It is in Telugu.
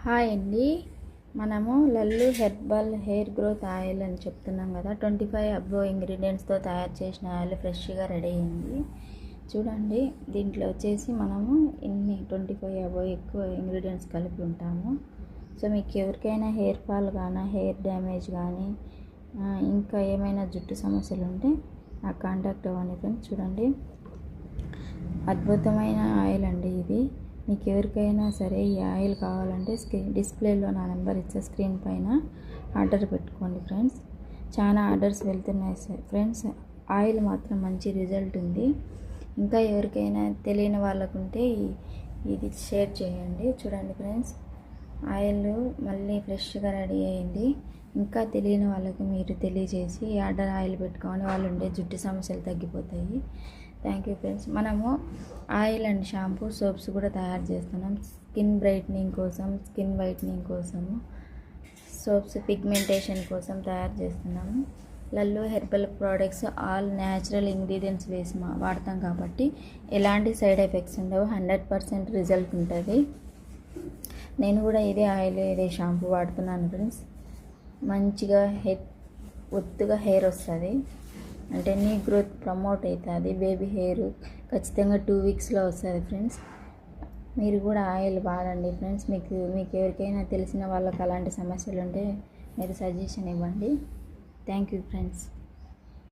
హాయ్ అండి. మనము Lallu herbal hair growth oil అని చెప్తున్నాం కదా. 25 అబోవ్ ఇంగ్రీడియంట్స్తో తయారు చేసిన ఆయిల్ ఫ్రెష్గా రెడీ అయింది. చూడండి, దీంట్లో వచ్చేసి మనము ఇన్ని 25 అబోవ్ ఎక్కువ ఇంగ్రీడియంట్స్ కలిపి ఉంటాము. సో మీకు ఎవరికైనా హెయిర్ ఫాల్ కానీ, హెయిర్ డ్యామేజ్ కానీ, ఇంకా ఏమైనా జుట్టు సమస్యలు ఉంటే నాకు కాంటాక్ట్ అవ్వండి ఫ్రెండ్స్. చూడండి, అద్భుతమైన ఆయిల్ అండి ఇది. మీకు ఎవరికైనా సరే ఈ ఆయిల్ కావాలంటే డిస్ప్లేలో నా నెంబర్ ఇచ్చే స్క్రీన్ పైన ఆర్డర్ పెట్టుకోండి ఫ్రెండ్స్. చాలా ఆర్డర్స్ వెళ్తున్నాయి ఫ్రెండ్స్. ఆయిల్ మాత్రం మంచి రిజల్ట్ ఉంది. ఇంకా ఎవరికైనా తెలియని వాళ్ళకుంటే ఇది షేర్ చేయండి. చూడండి ఫ్రెండ్స్, ఆయిల్ మళ్ళీ ఫ్రెష్గా రెడీ అయింది. ఇంకా తెలియని వాళ్ళకి మీరు తెలియజేసి ఆర్డర్ ఆయిల్ పెట్టుకోండి, వాళ్ళు ఉండే జుట్టు సమస్యలు తగ్గిపోతాయి. Thank you friends. మనము ఆయిల్ అండ్ షాంపూ, సోప్స్ కూడా తయారు చేస్తున్నాం. స్కిన్ బ్రైట్నింగ్ కోసం, స్కిన్ వైట్నింగ్ కోసము, సోప్స్ పిగ్మెంటేషన్ కోసం తయారు చేస్తున్నాము. Lallu herbal products all natural ingredients వేసి వాడతాం కాబట్టి ఎలాంటి సైడ్ ఎఫెక్ట్స్ ఉండవు. 100% రిజల్ట్ ఉంటుంది. నేను కూడా ఇదే ఆయిల్, ఇదే షాంపూ వాడుతున్నాను ఫ్రెండ్స్. మంచిగా ఒత్తుగా హెయిర్ వస్తుంది, అంటే నీ గ్రోత్ ప్రమోట్ అవుతుంది. బేబీ హెయిర్ ఖచ్చితంగా 2 వీక్స్లో వస్తుంది ఫ్రెండ్స్. మీరు కూడా ఆయిల్ వాడండి ఫ్రెండ్స్. మీకు ఎవరికైనా తెలిసిన వాళ్ళకి అలాంటి సమస్యలు ఉంటే మీరు సజెషన్ ఇవ్వండి. Thank you friends.